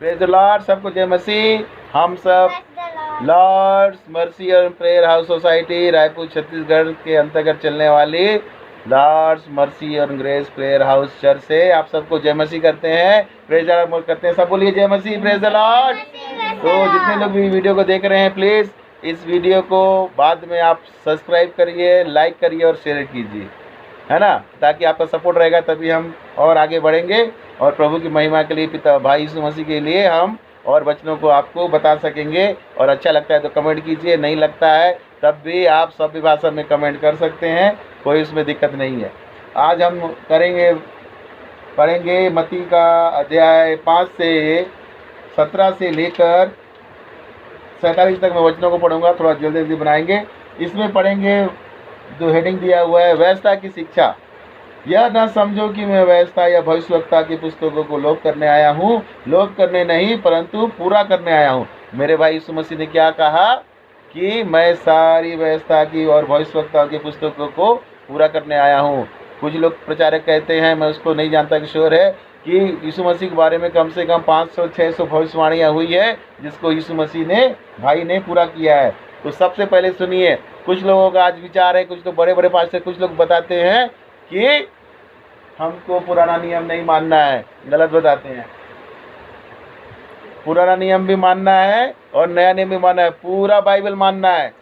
Praise the Lord, सबको जय मसीह। हम सब लॉर्ड्स मर्सी और prayer house society Raipur Chhattisgarh के अंतर्गत चलने वाली लॉर्ड्स मर्सी और ग्रेस प्रेयर हाउस चर्च से आप सबको जय मसीह करते हैं, प्रेज द लॉर्ड करते हैं। सब बोलिए जय मसीह, प्रेज द लॉर्ड। तो जितने लोग भी वीडियो को देख रहे हैं, प्लीज़ इस वीडियो को बाद में आप सब्सक्राइब करिए, लाइक करिए और शेयर कीजिए, है ना, ताकि आपका सपोर्ट रहेगा तभी हम और आगे बढ़ेंगे और प्रभु की महिमा के लिए, पिता भाई यीशु मसीह के लिए हम और वचनों को आपको बता सकेंगे। और अच्छा लगता है तो कमेंट कीजिए, नहीं लगता है तब भी आप सभी भाषा में कमेंट कर सकते हैं, कोई उसमें दिक्कत नहीं है। आज हम पढ़ेंगे मत्ती का अध्याय 5 से 17 से लेकर 47 तक मैं वचनों को पढ़ूंगा, थोड़ा जल्दी जल्दी बनाएंगे। इसमें पढ़ेंगे जो हेडिंग दिया हुआ है, व्यवस्था की शिक्षा। यह न समझो कि मैं व्यवस्था या भविष्यवक्ता की पुस्तकों को लोप करने आया हूँ, लोप करने नहीं परंतु पूरा करने आया हूँ। मेरे भाई यीशु मसीह ने क्या कहा कि मैं सारी व्यवस्था की और भविष्यवक्ता की पुस्तकों को पूरा करने आया हूँ। कुछ लोग प्रचारक कहते हैं, मैं उसको नहीं जानता कि श्योर है, कि यीशु मसीह के बारे में कम से कम 500-600 भविष्यवाणियाँ हुई है जिसको यीशु मसीह ने भाई ने पूरा किया है। तो सबसे पहले सुनिए, कुछ लोगों का आज विचार है, कुछ लोग बड़े बड़े पास्टर, कुछ लोग बताते हैं कि हमको पुराना नियम नहीं मानना है, गलत बताते हैं। पुराना नियम भी मानना है और नया नियम भी मानना है, पूरा बाइबल मानना है।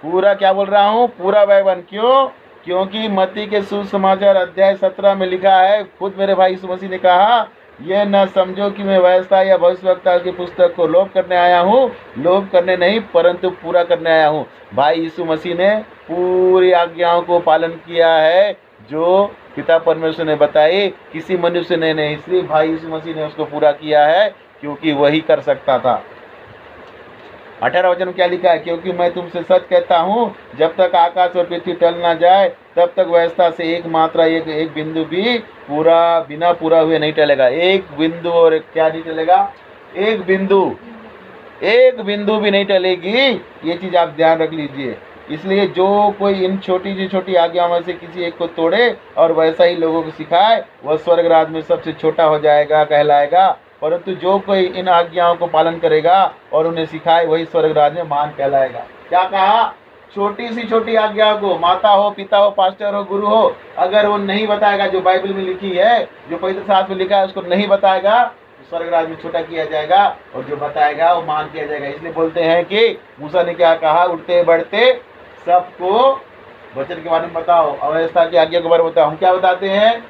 पूरा क्या बोल रहा हूँ, पूरा बाइबल। क्यों? क्योंकि मत्ती के सुसमाचार अध्याय 17 में लिखा है, खुद मेरे भाई यीशु मसीह ने कहा, यह न समझो कि मैं व्यवस्था या भविष्यवक्ता की पुस्तक को लोप करने आया हूँ, लोप करने नहीं परंतु पूरा करने आया हूँ। भाई यीशु मसीह ने पूरी आज्ञाओं को पालन किया है जो पिता परमेश्वर ने बताई, किसी मनुष्य ने नहीं, इसलिए भाई यीशु मसीह ने उसको पूरा किया है क्योंकि वही कर सकता था। 18 वचन में क्या लिखा है, क्योंकि मैं तुमसे सच कहता हूँ, जब तक आकाश और पृथ्वी टल ना जाए तब तक व्यवस्था से एक मात्रा एक बिंदु भी बिना पूरा हुए नहीं टलेगा। एक बिंदु और क्या नहीं टलेगा, एक बिंदु भी नहीं टलेगी। ये चीज़ आप ध्यान रख लीजिए। इसलिए जो कोई इन छोटी से छोटी आज्ञाओं में से किसी एक को तोड़े और वैसा ही लोगों को सिखाए, वह स्वर्ग राज्य में सबसे छोटा हो जाएगा, कहलाएगा। परंतु जो कोई इन आज्ञाओं को पालन करेगा और उन्हें सिखाए, वही स्वर्ग राज्य में महान कहलाएगा। क्या कहा? छोटी सी छोटी आज्ञाओं को, माता हो, पिता हो, पास्टर हो, गुरु हो, अगर वो नहीं बताएगा, जो बाइबल में लिखी है, जो पवित्र शास्त्र में लिखा है, उसको नहीं बताएगा, तो स्वर्ग राज्य में छोटा किया जाएगा, और जो बताएगा वो महान किया जाएगा। इसलिए बोलते हैं कि मूसा ने क्या कहा, उठते बढ़ते सबको वचन के बारे में बताओ, अव्यवस्था की आज्ञा के बारे में बताओ। हम क्या बताते हैं?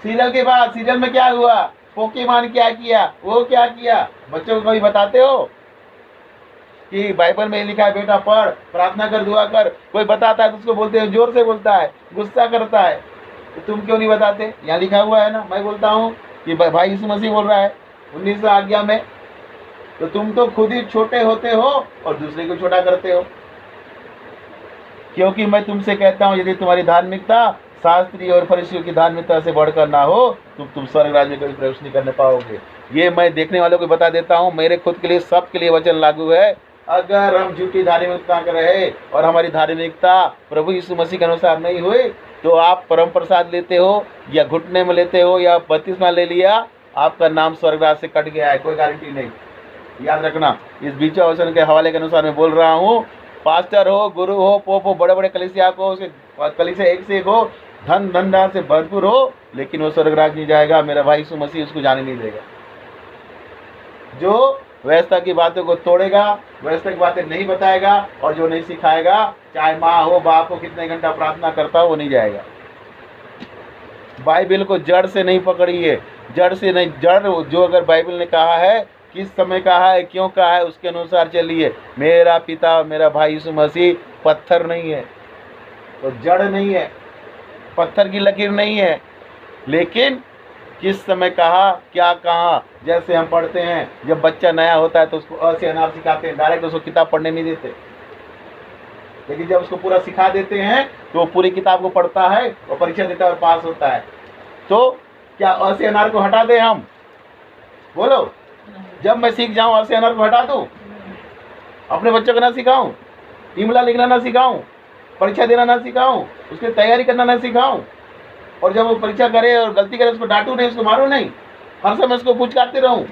सीरियल के बाद सीरियल में क्या हुआ, पोकेमॉन क्या किया, वो क्या किया, बच्चों को कभी बताते हो कि बाइबल में लिखा है बेटा पढ़, प्रार्थना कर, दुआ कर? कोई बताता है तो उसको बोलते हैं, जोर से बोलता है, गुस्सा करता है। तो तुम क्यों नहीं बताते? यहाँ लिखा हुआ है ना, मैं बोलता हूँ कि भाई यीशु मसीह बोल रहा है 19 आज्ञा में, तो तुम तो खुद ही छोटे होते हो और दूसरे को छोटा करते हो। क्योंकि मैं तुमसे कहता हूँ, यदि तुम्हारी धार्मिकता शास्त्री और फरीसियों की धार्मिकता से बढ़कर ना हो तो तुम स्वर्ग राज्य में कभी प्रवेश नहीं करने पाओगे। ये मैं देखने वालों को बता देता हूँ, मेरे खुद के लिए, सबके लिए वचन लागू है। अगर हम झूठी धार्मिकता कर रहे और हमारी धार्मिकता प्रभु यीशु मसीह के अनुसार नहीं हुई, तो आप परम प्रसाद लेते हो या घुटने में लेते हो या बपतिस्मा ले लिया, आपका नाम स्वर्ग राज्य से कट गया है, कोई गारंटी नहीं। याद रखना, इस बीचा वचन के हवाले के अनुसार मैं बोल रहा हूँ। पास्टर हो, गुरु हो, पोप हो, बड़े बड़े कलीसिया को, कलीसिया एक से एक हो, धन से भरपूर हो, लेकिन वो स्वर्ग राज्य नहीं जाएगा। मेरा भाई यीशु मसीह उसको जाने नहीं देगा। जो व्यवस्था की बातों को तोड़ेगा, व्यवस्था की बातें नहीं बताएगा और जो नहीं सिखाएगा, चाहे माँ हो, बाप हो, कितने घंटा प्रार्थना करता हो, वो नहीं जाएगा। बाइबल को जड़ से नहीं पकड़िए, जड़ से नहीं, जड़ जो अगर बाइबल ने कहा है, किस समय कहा है, क्यों कहा है, उसके अनुसार चलिए। मेरा पिता, मेरा भाई यीशु मसीह पत्थर नहीं है, तो जड़ नहीं है, पत्थर की लकीर नहीं है, लेकिन किस समय कहा, क्या कहा। जैसे हम पढ़ते हैं, जब बच्चा नया होता है तो उसको अ से अनार सिखाते हैं, डायरेक्ट उसको किताब पढ़ने नहीं देते, लेकिन जब उसको पूरा सिखा देते हैं तो वो पूरी किताब को पढ़ता है और परीक्षा देता है और पास होता है। तो क्या अ से अनार को हटा दें हम? बोलो, जब मैं सीख जाऊं अ से अनार को हटा दूं? अपने बच्चों को ना सिखाऊं, इमला लिखना ना सिखाऊं, परीक्षा देना ना सिखाऊं, उसकी तैयारी करना ना सिखाऊं, और जब वो परीक्षा करे और गलती करे उसको डांटू नहीं, उसको मारो नहीं? हर समय उसको पुचकारते रहूं?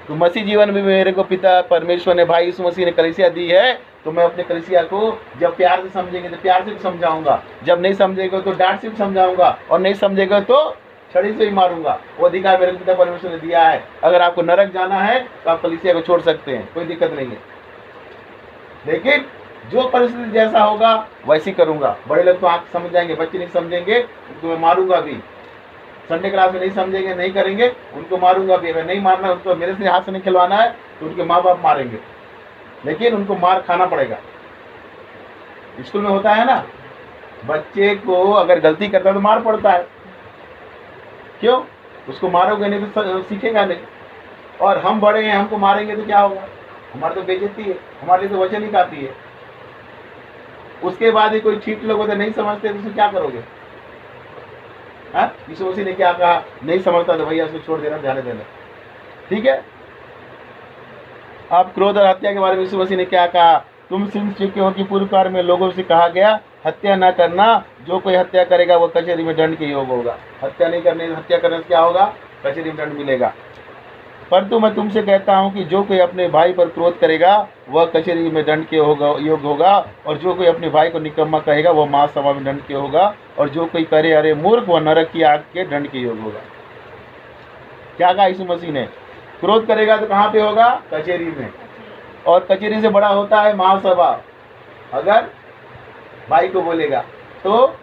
तो मसीह जीवन में मेरे को पिता परमेश्वर ने, भाई यीशु मसीह ने कलीसिया दी है, तो मैं अपने कलीसिया को जब प्यार से समझेंगे तो प्यार से भी समझाऊंगा, जब नहीं समझेगा तो डांट से भी समझाऊंगा, और नहीं समझेगा तो छड़ी से भी मारूंगा। वो अधिकार मेरे पिता परमेश्वर ने दिया है। अगर आपको नरक जाना है तो आप कलीसिया को छोड़ सकते हैं, कोई दिक्कत नहीं है, लेकिन जो परिस्थिति जैसा होगा वैसी करूंगा। बड़े लोग तो आप समझ जाएंगे, बच्चे नहीं समझेंगे तो मैं मारूंगा भी। संडे क्लास में नहीं समझेंगे, नहीं करेंगे, उनको मारूंगा भी। अगर नहीं मारना, उनको मेरे से हाथ से नहीं खिलवाना है तो उनके माँ बाप मारेंगे, लेकिन उनको मार खाना पड़ेगा। स्कूल में होता है ना, बच्चे को अगर गलती करता है तो मार पड़ता है। क्यों? उसको मारोगे नहीं तो सीखेगा नहीं। और हम बड़े हैं, हमको मारेंगे तो क्या होगा? हमारी तो बेइज्जती है, हमारे लिए तो वचन ही काफी है। उसके बाद ही कोई ठीक लोग होते नहीं समझते तो क्या करोगे? यीशु मसीह ने क्या कहा? नहीं समझता तो भैया उसको छोड़ देना, जाने देना, ठीक है। आप क्रोध और हत्या के बारे में यीशु मसीह ने क्या कहा? तुम सुन चुके हो कि पूर्व काल में लोगों से कहा गया, हत्या न करना, जो कोई हत्या करेगा वो कचहरी में दंड के योग होगा। हत्या नहीं करने, हत्या करने से क्या होगा? कचहरी में दंड मिलेगा। परंतु मैं तुमसे कहता हूं कि जो कोई अपने भाई पर क्रोध करेगा वह कचहरी में दंड के योग होगा, और जो कोई अपने भाई को निकम्मा कहेगा वह महासभा में दंड के होगा, और जो कोई करे अरे मूर्ख वह नरक की आग के दंड के योग होगा। क्या कहा यीशु मसीह ने? क्रोध करेगा तो कहाँ पे होगा? कचहरी में। और कचहरी से बड़ा होता है महासभा। अगर भाई को बोलेगा तो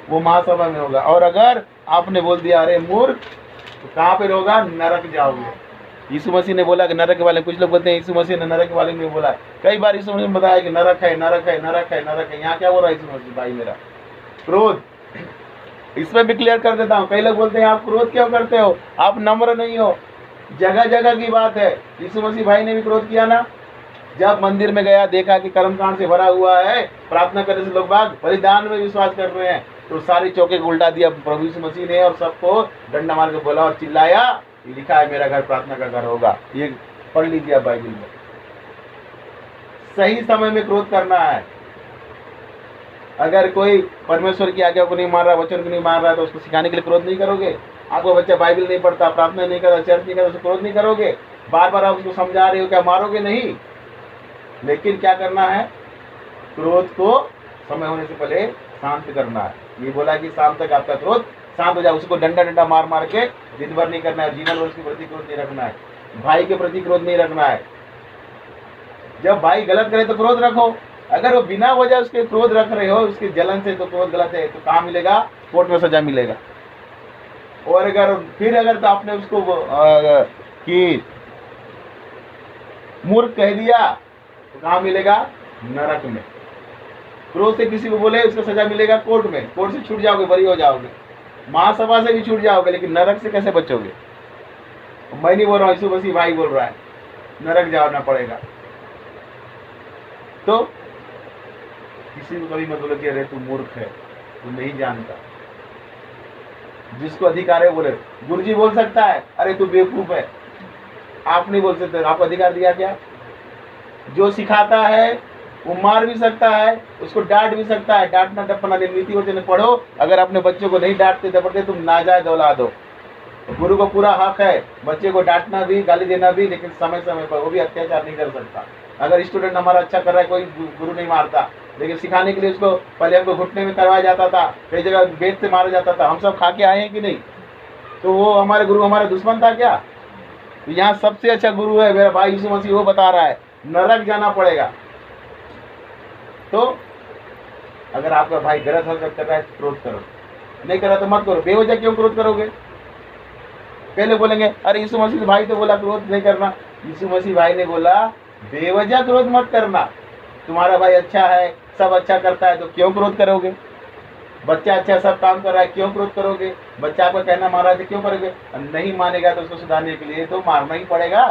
वो महासभा में होगा, और अगर आपने बोल दिया अरे मूर्ख तो कहाँ पे होगा? नरक जाओगे। यीशु मसीह ने बोला कि नरक वाले, कुछ लोग बोलते हैं यीशु मसीह ने नरक वाले नहीं बोला। कई बार यीशु मसीह ने बताया कि नरक है, नरक है, नरक है, नरक है। यहाँ क्या बोल रहा है यीशु मसीह? भाई मेरा क्रोध, इसमें भी क्लियर कर देता हूँ। कई लोग बोलते हैं आप क्रोध क्यों करते हो, आप नम्र नहीं हो। जगह जगह की बात है। यीशु मसीह भाई ने भी क्रोध किया ना, जब मंदिर में गया, देखा कि कर्मकांड से भरा हुआ है, प्रार्थना करने से लोग बाग बलिदान में विश्वास कर रहे हैं, तो सारी चौके को उल्टा दिया प्रभु यीशु मसीह ने, और सबको डंडा मार के बोला और चिल्लाया, लिखा है मेरा घर प्रार्थना का घर होगा। ये पढ़ लीजिए आप बाइबल में। सही समय में क्रोध करना है। अगर कोई परमेश्वर की आज्ञा को नहीं मान रहा, वचन को नहीं मान रहा, तो उसको सिखाने के लिए क्रोध नहीं करोगे? आपको बच्चा बाइबल नहीं पढ़ता, प्रार्थना नहीं करता, चर्च नहीं करता, उसको क्रोध नहीं करोगे? बार बार आप उसको समझा रहे हो, क्या मारोगे? नहीं। लेकिन क्या करना है? क्रोध को समय होने से पहले शांत करना है। ये बोला कि शाम तक आपका क्रोध शांत हो जाए। उसको डंडा डंडा मार मार के दिन भर नहीं करना है। जीवन भर उसके प्रति क्रोध नहीं रखना है। भाई के प्रति क्रोध नहीं रखना है। जब भाई गलत करे तो क्रोध रखो। अगर वो बिना वजह उसके क्रोध रख रहे हो, उसके जलन से, तो क्रोध गलत है, तो कहाँ मिलेगा? कोर्ट में सजा मिलेगा। और अगर तो आपने उसको कि मूर्ख कह दिया तो कहाँ मिलेगा? नरक में। क्रोध से किसी को बोले उसका सजा मिलेगा कोर्ट में। कोर्ट से छूट जाओगे, बरी हो जाओगे, महासभा से भी छूट जाओगे, लेकिन नरक से कैसे बचोगे? मैं नहीं बोल रहा हूँ, यीशु मसीह भाई बोल रहा है, नरक जाना पड़ेगा। तो किसी को कभी मत बोलो कि अरे तू मूर्ख है, तू नहीं जानता। जिसको अधिकार है बोले। गुरुजी बोल सकता है अरे तू बेवकूफ है, आप नहीं बोल सकते। आपको अधिकार दिया क्या? जो सिखाता है वो मार भी सकता है, उसको डांट भी सकता है। डांटना डपना नीति वचन पढ़ो। अगर अपने बच्चों को नहीं डांटते दबड़ते, तुम नाजायज औलाद हो। गुरु को पूरा हक है बच्चे को डांटना भी, गाली देना भी, लेकिन समय समय पर। वो भी अत्याचार नहीं कर सकता। अगर स्टूडेंट हमारा अच्छा कर रहा है, कोई गुरु नहीं मारता, लेकिन सिखाने के लिए उसको पहले हमको घुटने में करवाया जाता था, कई जगह बेत से मारा जाता था। हम सब खा के आए हैं कि नहीं? तो वो हमारे गुरु हमारा दुश्मन था क्या? तो यहाँ सबसे अच्छा गुरु है मेरा भाई यीशु मसीह। वो बता रहा है नरक जाना पड़ेगा। तो अगर आपका भाई गलत हरकत कर रहा है तो क्रोध करो, नहीं कर रहा तो मत करो। बेवजह क्यों क्रोध करोगे? पहले बोलेंगे अरे यीशु मसीह भाई तो बोला क्रोध नहीं करना। यीशु मसीह भाई ने बोला बेवजह क्रोध मत करना। तुम्हारा भाई अच्छा है, सब अच्छा करता है, तो क्यों क्रोध करोगे? बच्चा अच्छा सब काम कर रहा है, क्यों क्रोध करोगे? बच्चा आपका कहना मान रहा है तो क्यों करोगे? नहीं मानेगा तो उसको सुधारने के लिए तो मारना ही पड़ेगा।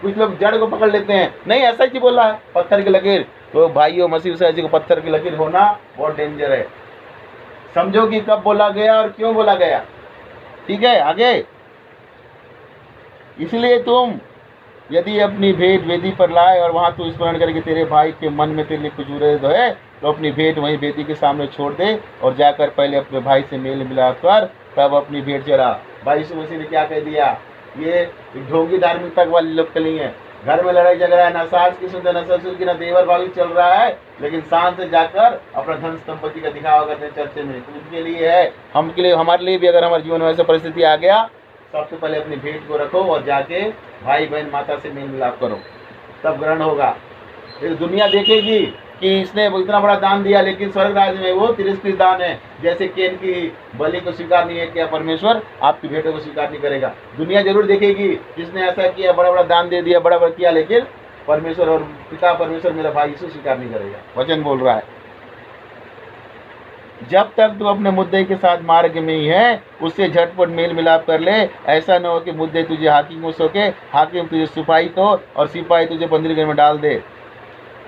कुछ लोग जड़ को पकड़ लेते हैं, नहीं ऐसा ही बोला है, पत्थर की लकीर। तो भाइयों, मसीह से को पत्थर की लकीर होना बहुत डेंजर है। समझो कि कब बोला गया और क्यों बोला गया। ठीक है, आगे। इसलिए तुम यदि अपनी भेंट वेदी पर लाए और वहां तू स्मरण करे कि तेरे भाई के मन में तेरे लिए कुछ उरेद है, तो अपनी भेंट वहीं वेदी के सामने छोड़ दे और जाकर पहले अपने भाई से मेल मिलाकर तब अपनी भेंट चढ़ा। भाई यीशु मसीह ने क्या कह दिया, ये ढोंगी धार्मिकता वाले लोग के लिए है। घर में लड़ाई झगड़ा है, ना सास की सुनते, ना ससुर की, ना देवर भाभी चल रहा है, लेकिन शान से जाकर अपना धन संपत्ति का दिखावा करते चर्चे में, तो उनके लिए है। हम के लिए, हमारे लिए भी अगर हमारे जीवन में ऐसा परिस्थिति आ गया, सबसे पहले अपनी भेंट को रखो और जाके भाई बहन माता से मेल मिलाप करो, तब ग्रहण होगा। फिर दुनिया देखेगी कि इसने इतना बड़ा दान दिया, लेकिन स्वर्ग राज्य में वो तिरस्कृत दान है। जैसे केन की बलि को स्वीकार नहीं है किया परमेश्वर, आपकी भेंटों को स्वीकार नहीं करेगा। दुनिया जरूर देखेगी जिसने ऐसा किया, बड़ा बड़ा दान दे दिया, बड़ा बड़ा किया, लेकिन परमेश्वर और पिता परमेश्वर मेरा भाई यीशु स्वीकार नहीं करेगा। वचन बोल रहा है, जब तक तू अपने मुद्दे के साथ मार्ग में ही है, उससे झटपट मेल मिलाप कर ले। ऐसा न हो कि मुद्दे तुझे हाकिम को सौंपे, हाकिम तुझे सिपाही को और सिपाही तुझे बंदी घर में डाल दे।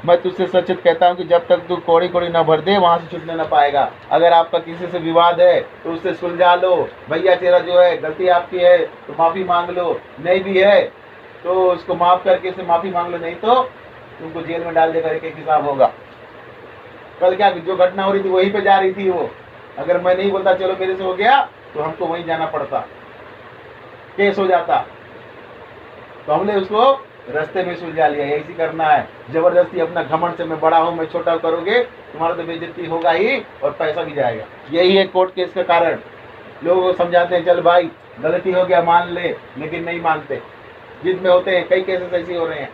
मैं तुझसे सच कहता हूँ कि जब तक तू कोड़ी कोड़ी न भर दे, वहाँ से छूटने न पाएगा। अगर आपका किसी से विवाद है तो उससे सुलझा लो। भैया तेरा जो है गलती आपकी है तो माफ़ी मांग लो, नहीं भी है तो उसको माफ़ करके उससे माफ़ी मांग लो, नहीं तो तुमको जेल में डाल देकर एक हिसाब होगा। कल क्या जो घटना हो रही थी वहीं पे जा रही थी वो, अगर मैं नहीं बोलता चलो मेरे से हो गया तो हमको वहीं जाना पड़ता, केस हो जाता। तो हमने उसको रास्ते में सुलझा लिया। ऐसी करना है, जबरदस्ती अपना घमंड से मैं बड़ा हूँ मैं छोटा करोगे, तुम्हारा तो बेइज्जती होगा ही और पैसा भी जाएगा। यही है कोर्ट केस का कारण। लोगों को समझाते हैं चल भाई गलती हो गया मान ले, लेकिन नहीं मानते, जिद में होते हैं। कई केसेस ऐसे हो रहे हैं।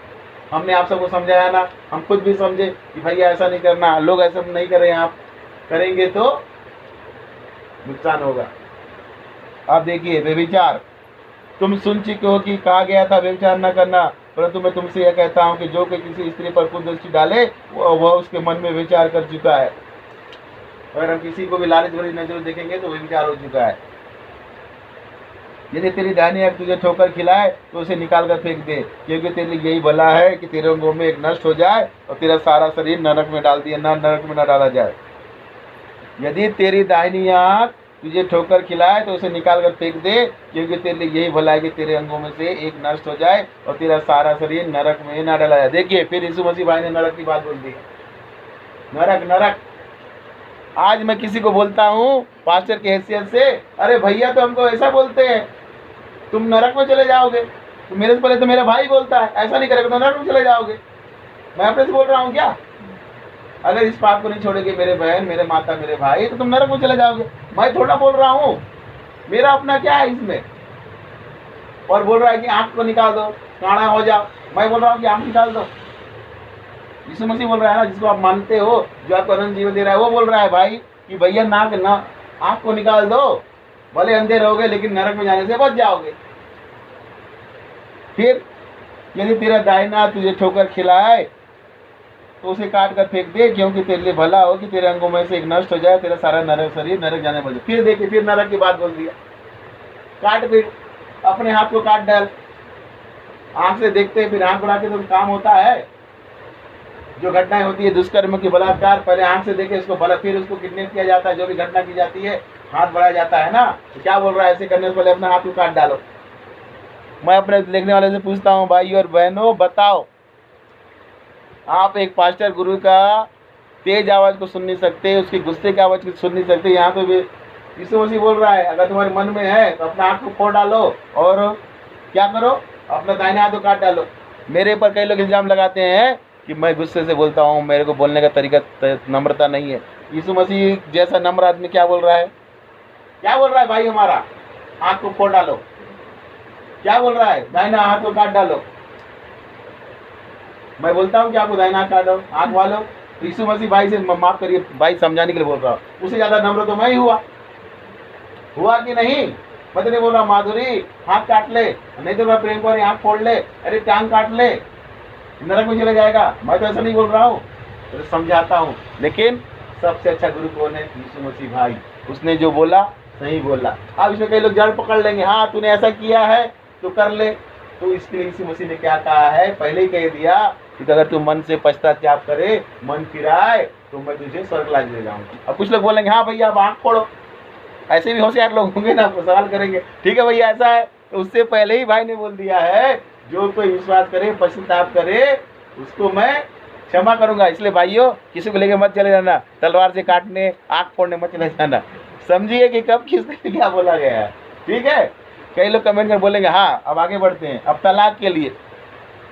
हमने आप सबको समझाया ना, हम खुद भी समझे कि भैया ऐसा नहीं करना, लोग ऐसा नहीं कर रहे हैं, आप करेंगे तो नुकसान होगा। आप देखिए व्यभिचार, तुम सुन चुके हो कि कहा गया था व्यभिचार न करना, परंतु मैं तुमसे यह कहता हूँ कि जो कि किसी स्त्री पर कुदृष्टि डाले वह उसके मन में विचार कर चुका है। अगर हम किसी को भी लालच भरी नजर देखेंगे तो व्यभिचार हो चुका है। यदि तेरी दाहिनी आंख तुझे ठोकर खिलाए तो उसे निकाल कर फेंक दे, क्योंकि तेरे लिए यही भला है कि तेरे अंगों में एक नष्ट हो जाए और तेरा सारा शरीर नरक में डाल दिया नरक में न डाला जाए। यदि तेरी दाहिनी आंख तुझे ठोकर खिलाए तो उसे निकाल कर फेंक दे, क्योंकि तेरे लिए यही भला है कि तेरे अंगों में से एक नष्ट हो जाए और तेरा सारा शरीर नरक में न डाला जाए। देखिए फिर यीशु मसीह भाई ने नरक की बात बोल दी। नरक नरक, आज मैं किसी को बोलता हूँ पास्टर की हैसियत से, अरे भैया तो हमको ऐसा बोलते हैं तुम नरक में चले जाओगे, तो मेरे से पहले तो मेरा भाई बोलता है ऐसा नहीं करेगा तो नरक में चले जाओगे। मैं अपने से बोल रहा हूँ क्या? अगर इस पाप को नहीं छोड़ेंगे मेरे बहन मेरे माता मेरे भाई तो तुम नरक में चले जाओगे। मैं थोड़ा बोल रहा हूँ, मेरा अपना क्या है इसमें। और बोल रहा है कि आंख को निकाल दो काड़ा हो जाओ, मैं बोल रहा हूँ कि आंख निकाल दो। यीशु मसीह बोल रहा है ना, जिसको आप मानते हो, जो आपको अनंत जीवन दे रहा है, वो बोल रहा है भाई कि भैया नाक ना आंख को निकाल दो, भले अंधे रहोगे लेकिन नरक में जाने से बच जाओगे। फिर यदि तेरा दाहिना तुझे ठोकर खिलाए तो उसे काट कर फेंक दे, क्योंकि तेरे लिए भला हो कि तेरे अंगों में से एक नष्ट हो जाए, तेरा सारा नरक शरीर नरक जाने बचे। फिर देखिए फिर नरक की बात बोल दिया। काट फिर अपने हाथ को काट डाल, आंख से देखते फिर आंख बढ़ा के तो काम होता है। जो घटनाएं होती है दुष्कर्म की बलात्कार, पहले आंख से देखे उसको भला, फिर उसको किडनैप किया जाता है, जो भी घटना की जाती है हाथ बढ़ाया जाता है ना। तो क्या बोल रहा है, ऐसे करने से पहले अपना हाथ को काट डालो। मैं अपने देखने वाले से पूछता हूँ भाई और बहनों बताओ, आप एक पास्टर गुरु का तेज आवाज को सुन नहीं सकते, उसकी गुस्से की आवाज को सुन नहीं सकते। यहाँ तो भी यीशु मसीह बोल रहा है अगर तुम्हारे मन में है तो अपना हाथ को फोड़ डालो और क्या करो, अपना दाहिने हाथ को काट डालो। मेरे पर कई लोग इल्जाम लगाते हैं कि मैं गुस्से से बोलता हूँ, मेरे को बोलने का तरीका नम्रता नहीं है। यीशु मसीह जैसा नम्र आदमी क्या बोल रहा है, क्या बोल रहा है भाई, हमारा हाथ को फोड़ डालो। क्या बोल रहा है, दाहिना हाथ को काट डालो। मैं बोलता हूँ कि आपको दाहिना हाथ काटो हाथ वालो, तो यीशु मसीह भाई से माफ करिए भाई समझाने के लिए बोल रहा हूँ। उससे ज्यादा नम्र तो मैं ही हुआ कि नहीं। मैं तो नहीं बोल रहा माधुरी हाथ काट ले, नहीं तो मैं प्रेम को हाथ फोड़ ले, अरे टांग काट ले, नरक में चले जाएगा। मैं तो ऐसा नहीं बोल रहा हूँ, तो समझाता हूँ। लेकिन सबसे अच्छा गुरु कौन है, यीशु मसीह भाई। उसने जो बोला सही बोला। अब इसमें कई लोग जड़ पकड़ लेंगे, हाँ तूने ऐसा किया है तो कर ले। तो इसके लिए यीशु मसीह ने क्या कहा है, पहले ही कह दिया कि अगर तू मन से पश्चाताप करे, मन फिराए, तो मैं तुझे स्वर्ग ला ले जाऊंगा। अब कुछ लोग बोलेंगे हाँ भैया आप आँख फोड़ो, ऐसे भी होशियार लोग होंगे ना, सवाल करेंगे ठीक है भैया ऐसा है। तो उससे पहले ही भाई ने बोल दिया है जो कोई विश्वास करे पश्चाताप करे उसको मैं क्षमा करूंगा। इसलिए भाइयों किसी को लेके मत चले जाना, तलवार से काटने आँख फोड़ने मत चले जाना। समझिए कि कब किसने क्या बोला गया है, ठीक है। कई लोग कमेंट कर बोलेंगे हाँ अब आगे बढ़ते हैं। अब तलाक के लिए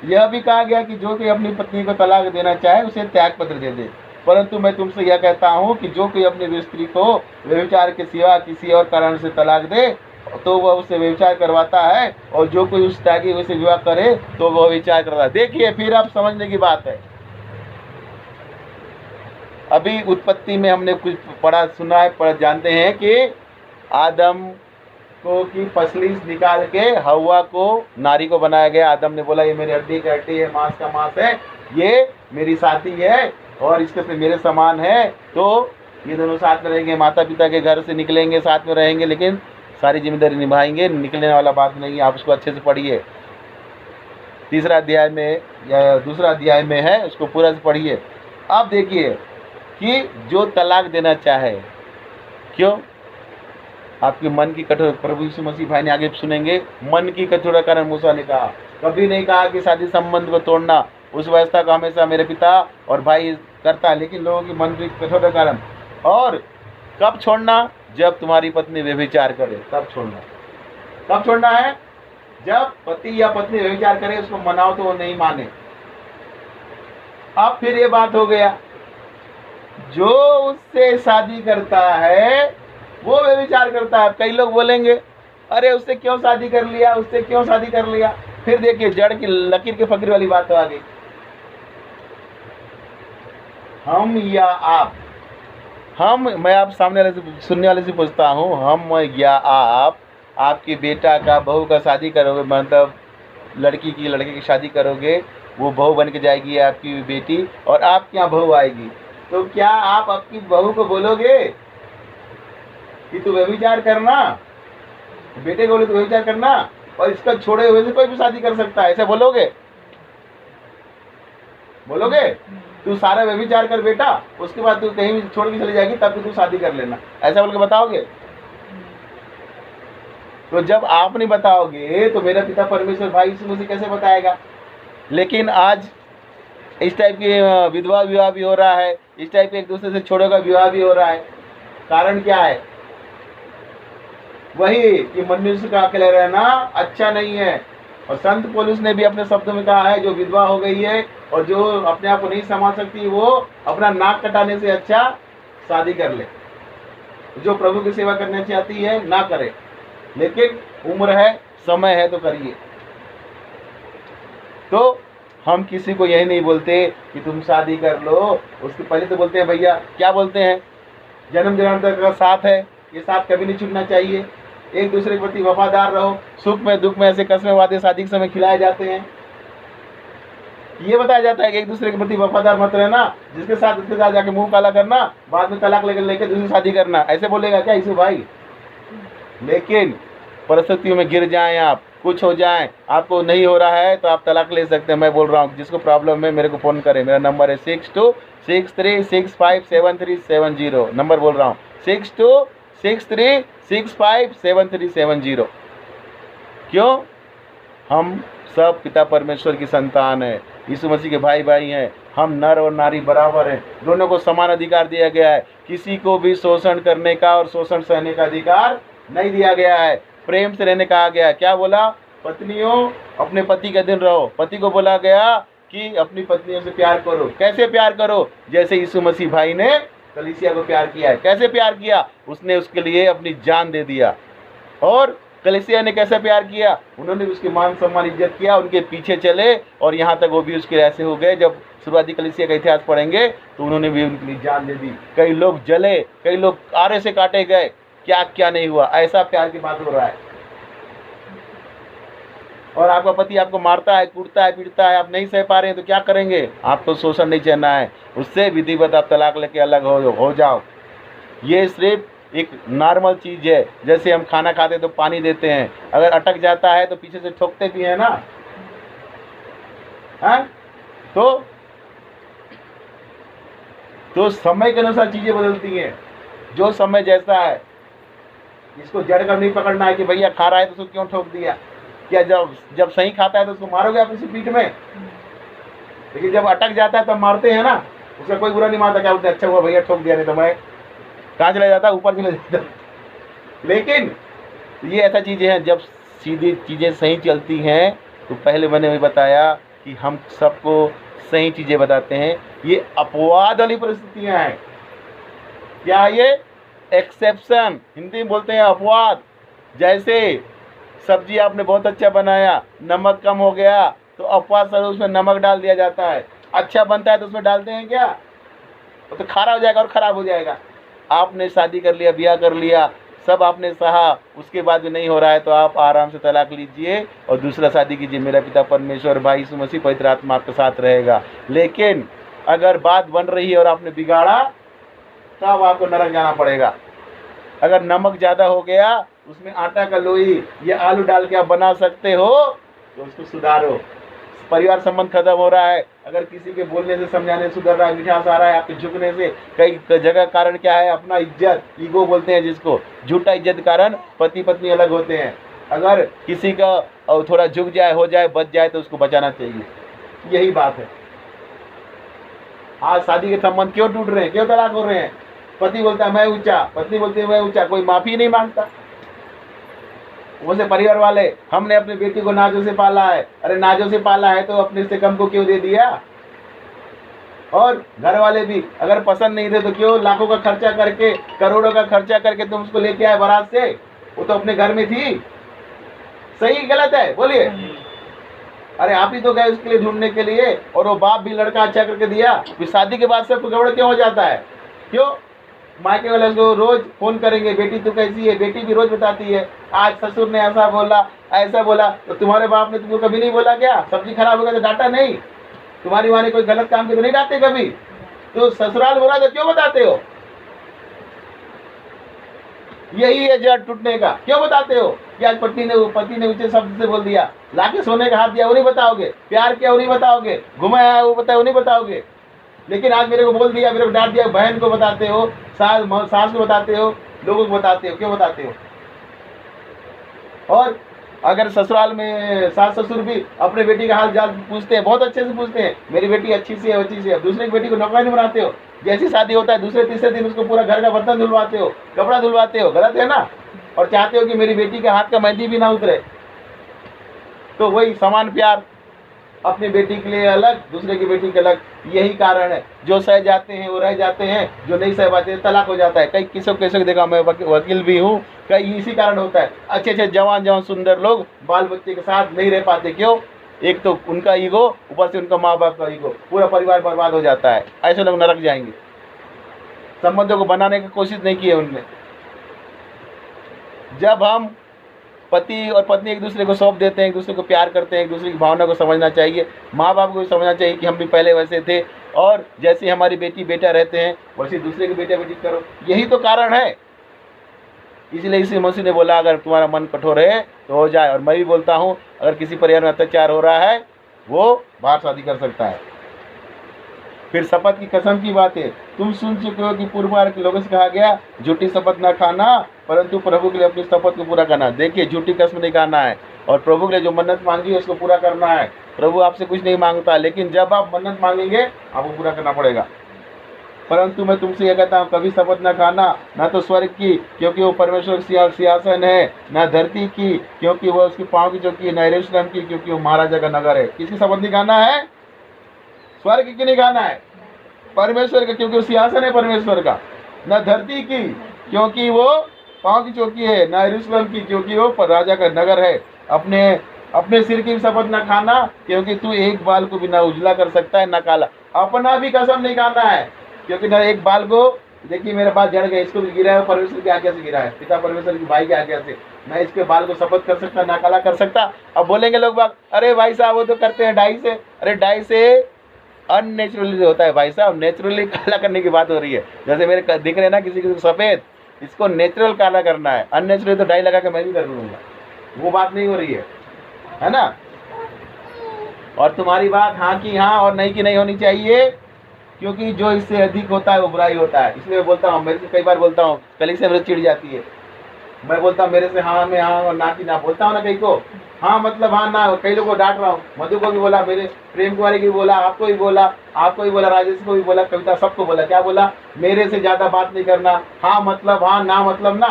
यह भी कहा गया कि जो कोई अपनी पत्नी को तलाक देना चाहे उसे त्याग पत्र दे दे, परंतु मैं तुमसे यह कहता हूँ कि जो कोई अपनी स्त्री को व्यभिचार के सिवा किसी और कारण से तलाक दे तो वह उससे व्यभिचार करवाता है, और जो कोई उस त्यागी हुए से विवाह करे तो वह व्यभिचार करता है। देखिए फिर आप समझने की बात है। अभी उत्पत्ति में हमने कुछ पढ़ा सुना है, पढ़ जानते हैं कि आदम को की पसली निकाल के हवा को नारी को बनाया गया। आदम ने बोला ये मेरी हड्डी की हड्डी है, मांस का मांस है, ये मेरी साथी है और इसके से मेरे समान है। तो ये दोनों साथ में रहेंगे, माता पिता के घर से निकलेंगे, साथ में रहेंगे, लेकिन सारी जिम्मेदारी निभाएंगे। निकलने वाला बात नहीं है, आप उसको अच्छे से पढ़िए। तीसरा अध्याय में या दूसरा अध्याय में है, उसको पूरा से पढ़िए। अब देखिए कि जो तलाक देना चाहे, क्यों? आपके मन की कठोर, प्रभु यीशु मसीह भाई ने आगे सुनेंगे, मन की कठोर कारण मूसा ने कहा, कभी नहीं कहा कि शादी संबंध को तोड़ना। उस व्यवस्था को हमेशा मेरे पिता और भाई करता है, लेकिन लोगों की मन की कठोर कारण। और कब छोड़ना? जब तुम्हारी पत्नी व्यभिचार करे तब छोड़ना। कब छोड़ना है? जब पति या पत्नी व्यभिचार करे, उसको मनाओ तो वो नहीं माने। अब फिर ये बात हो गया, जो उससे शादी करता है वो व्यभिचार करता है। कई लोग बोलेंगे अरे उससे क्यों शादी कर लिया, उससे क्यों शादी कर लिया। फिर देखिए जड़ की लकीर के फकीर वाली बात तो आ गई। हम या आप, मैं आप सामने वाले से, सुनने वाले से पूछता हूँ, हम या आप, आपकी बेटा का बहू का शादी करोगे, मतलब लड़की की लड़के की शादी करोगे, वो बहू बन के जाएगी आपकी बेटी, और आपके यहाँ बहू आएगी, तो क्या आप आपकी बहू को बोलोगे कि तू व्यभिचार करना? बेटे को बोले तो व्यभिचार करना, और इसका छोड़े हुए से कोई भी शादी कर सकता है, ऐसा बोलोगे? बोलोगे तू सारा व्यभिचार कर बेटा, उसके बाद तू कहीं भी छोड़ के चली जाएगी, तब तू शादी कर लेना, ऐसा बोल के बताओगे? तो जब आप नहीं बताओगे तो मेरा पिता परमेश्वर भाई यीशु मसीह कैसे बताएगा? लेकिन आज इस टाइप की विधवा विवाह भी हो रहा है, इस टाइप के एक दूसरे से छोड़े का विवाह भी हो रहा है। कारण क्या है? वही कि मनुष्य का अकेले रहना अच्छा नहीं है। और संत पौलुस ने भी अपने शब्दों में कहा है, जो विधवा हो गई है और जो अपने आप को नहीं संभाल सकती, वो अपना नाक कटाने से अच्छा शादी कर ले। जो प्रभु की सेवा करना चाहती है ना करे, लेकिन उम्र है, समय है तो करिए। तो हम किसी को यही नहीं बोलते कि तुम शादी कर लो, उसके पहले तो बोलते हैं भैया, क्या बोलते हैं, जन्म जन्मांतर का साथ है, ये साथ कभी नहीं छूटना चाहिए, एक दूसरे के प्रति वफादार रहो, सुख में दुख में ऐसे कसमें वादे शादी के समय खिलाए जाते हैं। ये बताया जाता है कि एक दूसरे के प्रति वफादार मत रहना, जिसके साथ उसके साथ जाके मुंह काला करना, बाद में तलाक लेके दूसरी शादी करना, ऐसे बोलेगा क्या यीशु भाई? लेकिन परिस्थितियों में गिर जाएं आप, कुछ हो जाए, आपको नहीं हो रहा है तो आप तलाक ले सकते हैं। मैं बोल रहा हूँ जिसको प्रॉब्लम है मेरे को फ़ोन करें, मेरा नंबर है 6263657370। नंबर बोल रहा हूँ 6263657370। क्यों? हम सब पिता परमेश्वर की संतान है, यीशु मसीह के भाई भाई हैं, हम नर और नारी बराबर हैं, दोनों को समान अधिकार दिया गया है। किसी को भी शोषण करने का और शोषण सहने का अधिकार नहीं दिया गया है। प्रेम से रहने कहा गया। क्या बोला? पत्नियों अपने पति के अधीन रहो। पति को बोला गया कि अपनी पत्नियों से प्यार करो। कैसे प्यार करो? जैसे यीशु मसीह भाई ने कलीसिया को प्यार किया है। कैसे प्यार किया? उसने उसके लिए अपनी जान दे दिया। और कलीसिया ने कैसे प्यार किया? उन्होंने उसकी मान सम्मान इज्जत किया, उनके पीछे चले, और यहाँ तक वो भी उसके ऐसे हो गए। जब शुरुआती कलीसिया का इतिहास पढ़ेंगे तो उन्होंने भी उनके लिए जान दे दी। कई लोग जले, कई लोग आरे से काटे गए, क्या क्या नहीं हुआ। ऐसा प्यार की बात हो रहा है। और आपका पति आपको मारता है, कूटता है, पीटता है, आप नहीं सह पा रहे हैं तो क्या करेंगे? आपको शोषण नहीं सहना है, उससे विधिवत आप तलाक लेके अलग हो जाओ। ये सिर्फ एक नॉर्मल चीज़ है। जैसे हम खाना खाते तो पानी देते हैं, अगर अटक जाता है तो पीछे से ठोकते भी हैं ना, हाँ? तो समय के अनुसार चीज़ें बदलती हैं। जो समय जैसा है, इसको जड़ कर नहीं पकड़ना है कि भैया खा रहा है तो उसको क्यों ठोक दिया। क्या जब सही खाता है तो उसको मारोगे आप इसी पीठ में? लेकिन जब अटक जाता है तब मारते हैं ना, उसका कोई बुरा नहीं मारता। क्या बोलते? अच्छा हुआ भैया ठोक दिया, नहीं तो मैं कहाँ चला जाता, ऊपर चला जाता। लेकिन ये ऐसा चीज़ें हैं, जब सीधी चीज़ें सही चलती हैं, तो पहले मैंने भी बताया कि हम सबको सही चीज़ें बताते हैं। ये अपवाद वाली परिस्थितियाँ हैं। क्या ये एक्सेप्शन, हिंदी में बोलते हैं अपवाद। जैसे सब्जी आपने बहुत अच्छा बनाया, नमक कम हो गया, तो अपवाद स्वरूप उसमें नमक डाल दिया जाता है। अच्छा बनता है तो उसमें डालते हैं क्या? वो तो खारा हो जाएगा और ख़राब हो जाएगा। आपने शादी कर लिया, ब्याह कर लिया, सब आपने सहा, उसके बाद भी नहीं हो रहा है तो आप आराम से तलाक लीजिए और दूसरा शादी कीजिए। मेरा पिता परमेश्वर, भाई यीशु मसीह, पवित्र आत्मा आपके साथ रहेगा। लेकिन अगर बात बन रही है और आपने बिगाड़ा, तब आपको नरक जाना पड़ेगा। अगर नमक ज़्यादा हो गया, उसमें आटा का लोई या आलू डाल के आप बना सकते हो, तो उसको सुधारो। परिवार संबंध खत्म हो रहा है, अगर किसी के बोलने से, समझाने से सुधर रहा है, मिठास आ रहा है, आपके झुकने से, कई जगह कारण क्या है? अपना इज्जत, ईगो बोलते हैं जिसको, झूठा इज्जत के कारण पति पत्नी अलग होते हैं। अगर किसी का थोड़ा झुक जाए, हो जाए, बच जाए, तो उसको बचाना चाहिए। यही बात है। आज शादी के संबंध क्यों टूट रहे हैं, क्यों तलाक हो रहे हैं? पति बोलता है मैं ऊंचा, पत्नी बोलती है मैं ऊंचा, कोई माफी नहीं मांगता। उसे परिवार वाले, हमने अपनी बेटी को नाजों से पाला है। अरे नाजों से पाला है तो अपने से कम को क्यों दे दिया? और घर वाले भी अगर पसंद नहीं थे तो क्यों लाखों का खर्चा करके, करोड़ों का खर्चा करके तुम उसको लेके आए बारात से? वो तो अपने घर में थी। सही गलत है बोलिए? अरे आप ही तो गए उसके लिए ढूंढने के लिए, और वो बाप भी लड़का अच्छा करके दिया। फिर शादी के बाद सब गड़बड़ क्यों हो जाता है? क्यों? मायके वाले उसको रोज फोन करेंगे, बेटी तू कैसी है? बेटी भी रोज बताती है, आज ससुर ने ऐसा बोला, ऐसा बोला। तो तुम्हारे बाप ने तुमको कभी नहीं बोला क्या? सब्जी खराब हो गया तो डांटा नहीं? तुम्हारी माँ ने कोई गलत काम किया तो नहीं डांटे कभी? तो ससुराल हो रहा है तो क्यों बताते हो? यही है जड़ टूटने का। क्यों बताते हो कि आज पति ने ऊंचे शब्द से बोल दिया, लाके सोने का हाथ दिया वो नहीं बताओगे, प्यार किया वो नहीं बताओगे, घुमाया वो बताया वो नहीं बताओगे। लेकिन आज मेरे को बोल दिया, मेरे को डांट दिया, बहन को बताते हो, सास को बताते हो, लोगों को बताते हो। क्यों बताते हो? और अगर ससुराल में सास ससुर भी अपने बेटी का हाल चाल पूछते हैं, बहुत अच्छे से पूछते हैं, मेरी बेटी अच्छी सी है, अच्छी सी है। दूसरे की बेटी को नौकरानी बनाते हो। जैसी शादी होता है दूसरे तीसरे दिन उसको पूरा घर का बर्तन धुलवाते हो, कपड़ा धुलवाते हो। गलत है ना? और चाहते हो कि मेरी बेटी के हाथ का मेहंदी भी ना उतरे। तो वही समान प्यार, अपनी बेटी के लिए अलग, दूसरे की बेटी के अलग। यही कारण है, जो सह जाते हैं वो रह जाते हैं, जो नहीं सह पाते तलाक हो जाता है। कई किसों कैसे देखा, मैं वकील भी हूँ, कई इसी कारण होता है। अच्छे अच्छे जवान सुंदर लोग बाल बच्चे के साथ नहीं रह पाते। क्यों? एक तो उनका ईगो, ऊपर से उनका माँ बाप का ईगो, पूरा परिवार बर्बाद हो जाता है। ऐसे लोग नरक जाएंगे। संबंधों को बनाने की कोशिश नहीं की है उनने। जब हम पति और पत्नी एक दूसरे को सौंप देते हैं, एक दूसरे को प्यार करते हैं, एक दूसरे की भावना को समझना चाहिए। माँ बाप को भी समझना चाहिए कि हम भी पहले वैसे थे, और जैसे हमारी बेटी बेटा रहते हैं वैसे दूसरे की बेटा बेटी करो। यही तो कारण है। इसलिए इसी मसीह ने बोला अगर तुम्हारा मन कठोर है तो हो जाए। और मैं भी बोलता हूँ अगर किसी परिवार में अत्याचार हो रहा है वो बाहर शादी कर सकता है। फिर शपथ की कसम की बात है। तुम सुन चुके हो कि पूर्व के लोगों से कहा गया झूठी शपथ न खाना, परंतु प्रभु के लिए अपनी शपथ को पूरा करना। देखिए, झूठी कसम नहीं खाना है, और प्रभु के लिए जो मन्नत मांगी है उसको पूरा करना है। प्रभु आपसे कुछ नहीं मांगता, लेकिन जब आप मन्नत मांगेंगे आपको पूरा करना पड़ेगा। परंतु मैं तुमसे यह कहता हूँ, कभी शपथ न खाना, न तो स्वर्ग की क्योंकि वो परमेश्वर का सिंहासन है, न धरती की क्योंकि वह उसकी पाँव की चौकी है, न यरूशलेम की क्योंकि वो महाराजा का नगर है। किसकी शपथ नहीं खाना है? स्वर्ग की नहीं खाना है, परमेश्वर का, क्योंकि वो सिंहासन है परमेश्वर का। न धरती की क्योंकि वो पाँव की चौकी है, न यरूशलेम की क्योंकि वो राजा का नगर है। अपने सिर की शपथ न खाना क्योंकि तू एक बाल को भी ना उजला कर सकता है, न काला। अपना भी कसम नहीं खाना है, क्योंकि न एक बाल को, देखिए मेरे बाल झड़ गए, इसको भी गिरा है, परमेश्वर की आज्ञा से गिरा है, पिता परमेश्वर की भाई की आज्ञा से। मैं इसके बाल को शपथ कर सकता, ना काला कर सकता। अब बोलेंगे लोग बाग, अरे भाई साहब वो तो करते हैं डाई से। अरे डाई से अननेचुरली होता है भाई साहब, नेचुरली काला करने की बात हो रही है। जैसे मेरे दिख रहे हैं ना किसी किसी को सफ़ेद, इसको नेचुरल काला करना है। अननेचुरली तो डाई लगा के मैं भी कर लूँगा, वो बात नहीं हो रही है ना? और तुम्हारी बात हाँ की हाँ और नहीं की नहीं होनी चाहिए, क्योंकि जो इससे अधिक होता है वो बुराई होता है। इसलिए मैं बोलता हूँ, मेरे से कई बार बोलता हूँ, कल से मेरे चिढ़ जाती है। मैं बोलता हूँ मेरे से हाँ में हाँ और ना की ना बोलता हूँ ना, कई को हाँ मतलब हाँ ना, कई लोगों को डांट रहा हूँ। मधु को भी बोला, मेरे प्रेम कुमारी को भी बोला, आपको भी बोला, राजेश को भी बोला, कविता सबको बोला। क्या बोला? मेरे से ज़्यादा बात नहीं करना, हाँ मतलब हाँ, ना मतलब ना।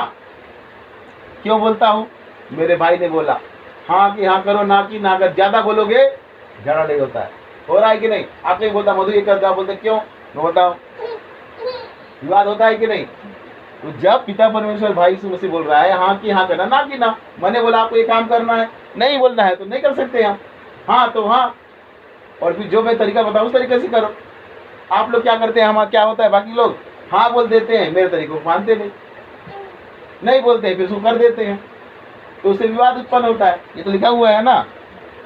क्यों बोलता हूँ? मेरे भाई ने बोला, हाँ की हाँ करो, ना की ना कर। ज्यादा बोलोगे झगड़ा नहीं होता है। हो रहा है कि नहीं? आप नहीं बोलता मधु ये कर दो, बोलते क्यों, मैं बताओ, विवाद होता है कि नहीं? तो जब पिता परमेश्वर भाई यीशु मसीह बोल रहा है हाँ की हाँ करना, ना की ना, मैंने बोला आपको ये काम करना है, नहीं बोलना है तो नहीं कर सकते हम, हाँ तो हाँ, और फिर जो मैं तरीका बताऊँ उस तरीके से करो। आप लोग क्या करते हैं, हम क्या होता है, बाकी लोग हाँ बोल देते हैं, मेरे तरीके को मानते नहीं बोलते हैं, फिर उसको कर देते हैं, तो उससे विवाद उत्पन्न होता है। ये तो लिखा हुआ है ना,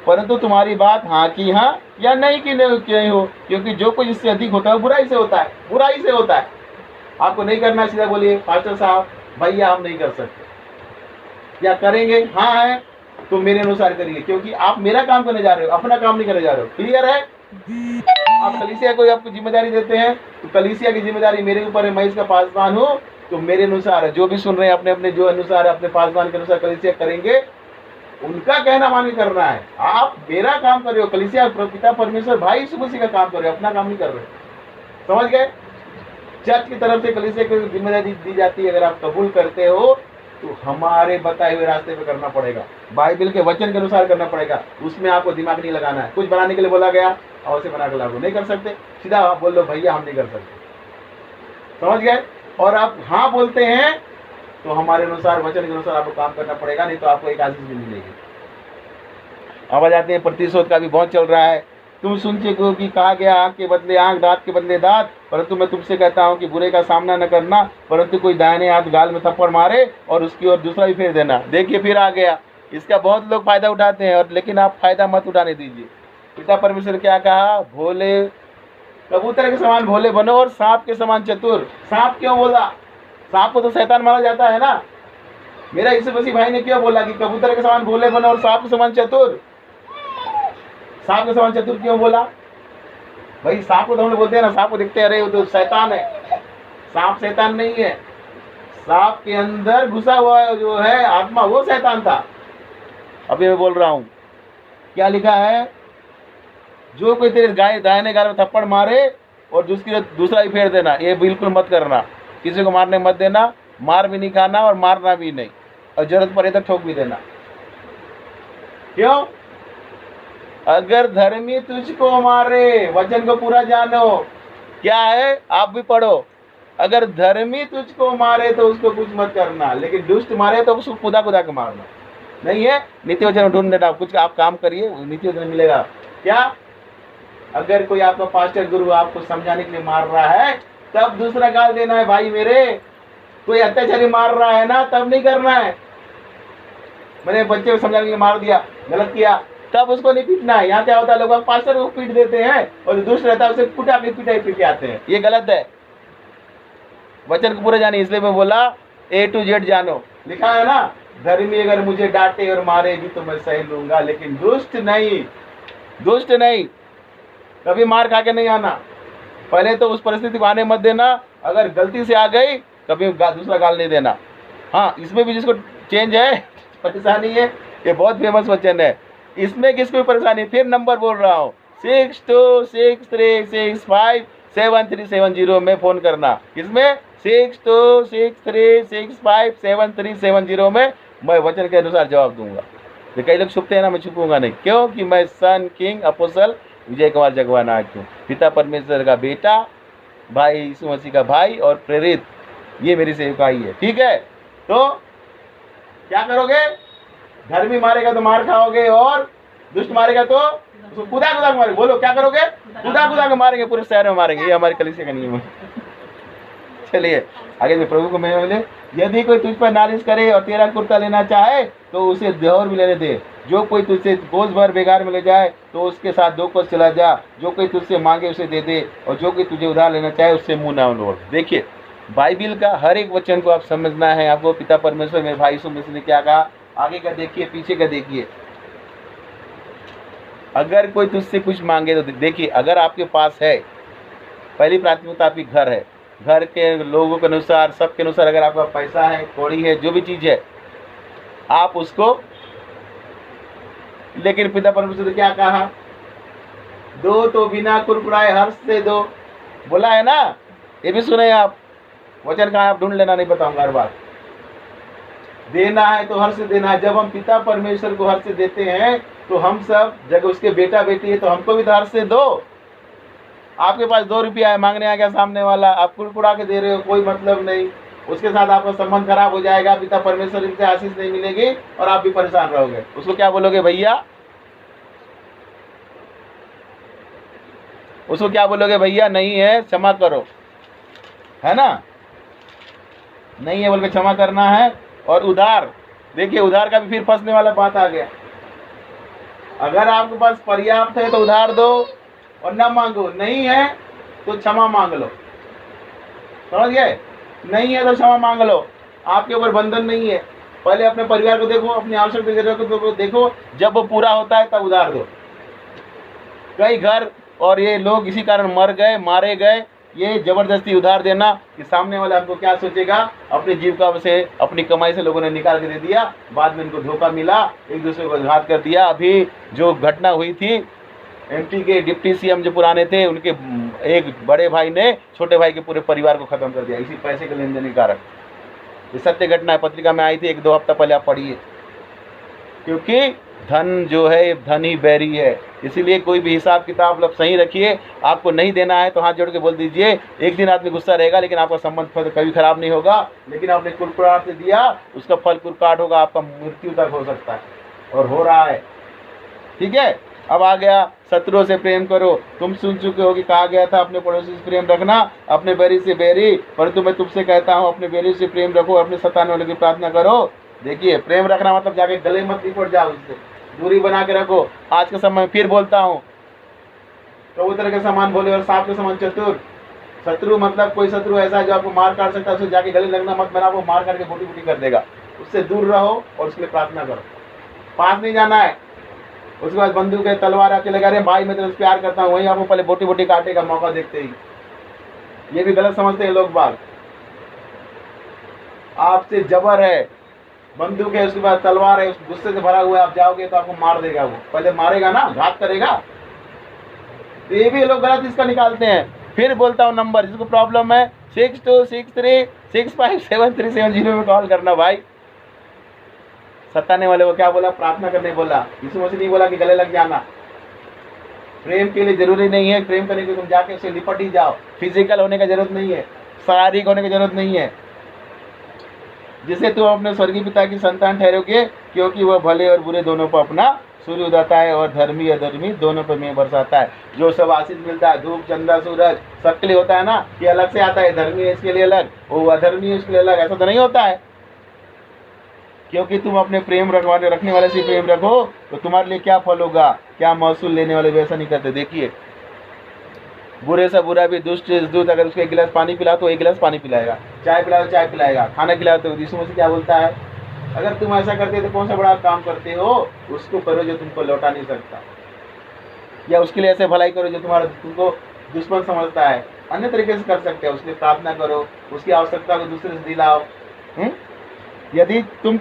परंतु तुम्हारी बात हाँ की हाँ या नहीं की नहीं हो, क्योंकि जो कुछ इससे अधिक होता है बुराई से होता है, बुराई से होता है। आपको नहीं करना, सीधा बोलिए पास्टर साहब भैया हम नहीं कर सकते, क्या करेंगे, हाँ है तो मेरे अनुसार करिए, क्योंकि आप मेरा काम करने जा रहे हो, अपना काम नहीं करने जा रहे हो। क्लियर है? आप कलीसिया को आपको जिम्मेदारी देते हैं तो कलीसिया की जिम्मेदारी मेरे ऊपर है, मैं इसका पासवान हूँ, तो मेरे अनुसार है। जो भी सुन रहे हैं अपने अपने जो अनुसार अपने पासवान के अनुसार कलीसिया करेंगे, उनका कहना मान के करना है। आप मेरा काम कर रहे हो, कलीसिया पिता परमेश्वर भाई यीशु मसीह का काम कर रहे हो, अपना काम नहीं कर रहे। समझ गए? चर्च की तरफ से कलीसिया को जिम्मेदारी दी जाती है, अगर आप कबूल करते हो तो हमारे बताए हुए रास्ते पे करना पड़ेगा, बाइबल के वचन के अनुसार करना पड़ेगा, उसमें आपको दिमाग नहीं लगाना है। कुछ बनाने के लिए बोला गया और उसे बना के लागू नहीं कर सकते, सीधा आप बोल दो भैया हम नहीं कर सकते। समझ गए? और आप हाँ बोलते हैं तो हमारे अनुसार वचन के अनुसार आपको काम करना पड़ेगा, नहीं तो आपको एक आशीष भी मिलेगी। अब आ जाते हैं प्रतिशोध का भी बहुत चल रहा है। तुम सुनते हो कि कहा गया आंख के बदले आंख, दांत के बदले दांत, परंतु मैं तुमसे कहता हूं कि बुरे का सामना न करना, परंतु कोई दाहिने हाथ गाल में थप्पड़ मारे और उसकी ओर दूसरा भी फेर देना। देखिए फिर आ गया, इसका बहुत लोग फायदा उठाते हैं, और लेकिन आप फायदा मत उठाने दीजिए। पिता परमेश्वर क्या कहा, भोले कबूतर के समान भोले बनो और सांप के समान चतुर। सांप क्यों बोला? सांप को तो शैतान माना जाता है ना। मेरा यीशु मसीह भाई ने क्यों बोला कि कबूतर के समान भोले बनो और सांप के समान चतुर? सांप के समान चतुर क्यों बोला? भाई सांप को तो हम लोग बोलते हैं ना, सांप को दिखते हैं अरे वो तो शैतान है। सांप शैतान नहीं है, सांप के अंदर घुसा हुआ जो है आत्मा वो शैतान था। अभी मैं बोल रहा हूं क्या लिखा है, जो कोई तेरे दाहिने गाल में थप्पड़ मारे और दूसरा ही फेर देना, ये बिल्कुल मत करना। किसी को मारने मत देना, मार भी नहीं खाना और मारना भी नहीं, और जरूरत पड़े तो ठोक भी देना। क्यों? अगर धर्मी तुझको मारे, वचन को पूरा जानो, क्या है आप भी पढ़ो, अगर धर्मी तुझको मारे तो उसको कुछ मत करना, लेकिन दुष्ट मारे तो उसको खुदा खुदा के मारना। नहीं है? नीति वचन ढूंढ देना, कुछ आप काम करिए, नीति वचन मिलेगा। क्या? अगर कोई आपका पास्टर गुरु आपको समझाने के लिए मार रहा है तब दूसरा गाल देना है भाई मेरे। कोई अत्याचारी मार रहा है ना, तब नहीं करना है। मैंने बच्चे को समझाने के लिए मार दिया, गलत किया, तब उसको नहीं पीटना है। यहाँ क्या होता है, लोग पास्टर को पीट देते हैं और दुष्ट रहता है उसे कुटा के पिटाई पीट के आते हैं, ये गलत है। वचन को पूरा जानिए, इसलिए मैं बोला A to Z जानो। लिखा है ना, धर्मी अगर मुझे डांटे और मारेगी तो मैं सह लूंगा, लेकिन दुष्ट नहीं, दुष्ट नहीं। कभी मार खा के नहीं आना, पहले तो उस परिस्थिति को आने मत देना। अगर गलती से आ गई कभी दूसरा गाल नहीं देना। हाँ, इसमें भी जिसको चेंज है परेशानी है, ये बहुत फेमस वचन है, इसमें किसको परेशानी, फिर नंबर बोल रहा हूँ 6263657370 में फ़ोन करना। किसमें? 6263657370 में मैं वचन के अनुसार जवाब दूंगा। तो कई लोग छुपते हैं ना, मैं छुपूंगा नहीं, क्योंकि मैं सन किंग अपोस्टल विजय कुमार जगवानाथ हूँ, पिता परमेश्वर का बेटा, भाई यीशु मसीह का भाई और प्रेरित, ये मेरी सेवकाई है। ठीक है? तो क्या करोगे? धर्मी मारेगा तो मार खाओगे, और दुष्ट मारेगा तो उसको खुदा खुदा के मारेंगे। बोलो क्या करोगे? खुदा खुदा के मारेंगे, पूरे शहर में मारेंगे। ये हमारे कलीसिया का नियम है। चलिए आगे में प्रभु को मैं मिले, यदि कोई तुझ पर नालिश करे और तेरा कुर्ता लेना चाहे तो उसे देहर भी लेने दे। जो कोई तुझसे कोस भर बेगार में ले जाए तो उसके साथ 2 कोस चला जा। जो कोई तुझसे मांगे उसे दे दे, और जो कोई तुझे उधार लेना चाहे उससे मुंह ना मोड़। देखिए बाइबिल का हर एक वचन को आप समझना है। आपको पिता परमेश्वर मेरे भाई यीशु मसीह ने क्या कहा, आगे का देखिए पीछे का देखिए। अगर कोई तुझसे कुछ मांगे तो देखिए, अगर आपके पास है, पहली प्राथमिकता आपकी घर है, घर के लोगों के अनुसार, सबके अनुसार, अगर आपका पैसा है, कौड़ी है, जो भी चीज़ है आप उसको, लेकिन पिता परमेश्वर ने क्या कहा, दो तो बिना कुरकुराए हर्ष से दो। बोला है ना, ये भी सुने आप, वचन कहाँ आप ढूंढ लेना, नहीं बताऊंगा हर बात। देना है तो हर से देना है। जब हम पिता परमेश्वर को हर से देते हैं तो हम सब जब उसके बेटा बेटी है तो हमको भी तो हर से दो। आपके पास 2 रुपया है, मांगने आ गया सामने वाला, आप कुड़कुड़ा के दे रहे हो, कोई मतलब नहीं, उसके साथ आपका संबंध खराब हो जाएगा, पिता परमेश्वर से आशीष नहीं मिलेगी और आप भी परेशान रहोगे। उसको क्या बोलोगे भैया? उसको क्या बोलोगे? भैया नहीं है, क्षमा करो, है ना? नहीं है बोल के क्षमा करना है। और उधार, देखिए उधार का भी फिर फंसने वाला बात आ गया। अगर आपके पास पर्याप्त है तो उधार दो और ना मांगो, नहीं है तो क्षमा मांग लो। समझ गए? नहीं है तो क्षमा मांग लो, आपके ऊपर बंधन नहीं है। पहले अपने परिवार को देखो, अपनी आवश्यकता को देखो, जब वो पूरा होता है तब उधार दो। कई घर और ये लोग इसी कारण मर गए, मारे गए, ये जबरदस्ती उधार देना कि सामने वाला हमको क्या सोचेगा, अपनी जीविका से, अपनी कमाई से लोगों ने निकाल के दे दिया, बाद में इनको धोखा मिला, एक दूसरे को घात कर दिया। अभी जो घटना हुई थी, एमपी के डिप्टी सीएम जो पुराने थे, उनके एक बड़े भाई ने छोटे भाई के पूरे परिवार को खत्म कर दिया इसी पैसे के लेन देन के कारण। ये सत्य घटना है, पत्रिका में आई थी 1-2 हफ्ता पहले, आप पढ़िए। क्योंकि धन जो है, धन ही बैरी है। इसीलिए कोई भी हिसाब किताब मतलब सही रखिए। आपको नहीं देना है तो हाथ जोड़ के बोल दीजिए। एक दिन आदमी गुस्सा रहेगा लेकिन आपका संबंध कभी खराब नहीं होगा। लेकिन आपने कुड़कुड़ाहट से दिया, उसका फल कुड़काट होगा, आपका मृत्यु तक हो सकता है और हो रहा है। ठीक है? अब आ गया शत्रुओं से प्रेम करो। तुम सुन चुके हो कि कहा गया था अपने पड़ोसी से प्रेम रखना, अपने बैरी से बैरी, परंतु मैं तुमसे कहता हूँ अपने बैरी से प्रेम रखो, अपने सताने वाले की प्रार्थना करो। देखिए, प्रेम रखना मतलब जाके गले मत लिपट जाओ, उससे दूरी बना के रखो। आज के समय में फिर बोलता हूँ, कबूतर के समान भोले और सांप के समान चतुर। शत्रु मतलब कोई शत्रु ऐसा है जो आपको मार काट सकता है, उससे जाके गले लगना मत, बना वो मार काट के बोटी बोटी कर देगा। उससे दूर रहो और उसके लिए प्रार्थना करो। पास नहीं जाना है। उसके बाद बंदूक है, तलवार आके लगा रहे भाई मैं तो प्यार करता हूँ, वहीं आपको पहले बोटी बोटी काटेगा मौका देखते ही। ये भी गलत समझते हैं लोग बाग। आपसे जबर है, बंदूक है, उसके बाद तलवार है, उस गुस्से से भरा हुआ है, आप जाओगे तो आपको मार देगा। वो पहले मारेगा ना, घात करेगा। तो ये भी लोग गलत इसका निकालते हैं। फिर बोलता हूँ नंबर, जिसको प्रॉब्लम है 6263657370 में कॉल करना भाई। सताने वाले को क्या बोला? प्रार्थना करने बोला। यीशु मसीह नहीं बोला कि गले लग जाना। प्रेम के लिए जरूरी नहीं है, प्रेम करने के लिए तुम जाके उससे लिपट ही जाओ। फिजिकल होने का जरूरत नहीं है, शारीरिक होने की जरूरत नहीं है, जिसे तुम अपने स्वर्गीय पिता की संतान ठहरोगे, क्योंकि वह भले और बुरे दोनों पर अपना सूर्य उदाता है और धर्मी अधर्मी दोनों पर मेघ बरसाता है। जो सब आशीष मिलता है, धूप चंदा सूरज सबके लिए होता है ना, कि अलग से आता है, धर्मी है इसके लिए अलग, वो अधर्मी है उसके लिए अलग, ऐसा तो नहीं होता है। क्योंकि तुम अपने प्रेम रखने वाले से प्रेम रखो तो तुम्हारे लिए क्या फल होगा, क्या महसूल लेने वाले वैसा नहीं करते। देखिए, बुरे से बुरा भी दुष्ट दूत, अगर उसको 1 गिलास पानी पिलाओ तो 1 गिलास पानी पिलाएगा, चाय पिलाओ तो चाय पिलाएगा, खाना खिलाओ तो। यीशु मसीह क्या बोलता है? अगर तुम ऐसा करते तो कौन सा बड़ा काम करते हो, उसको करो जो तुमको लौटा नहीं सकता, या उसके लिए ऐसे भलाई करो जो तुमको दुश्मन समझता है। अन्य तरीके से कर सकते हो, उसके लिए प्रार्थना करो, उसकी आवश्यकता को दूसरे से दिलाओ। यदि तुम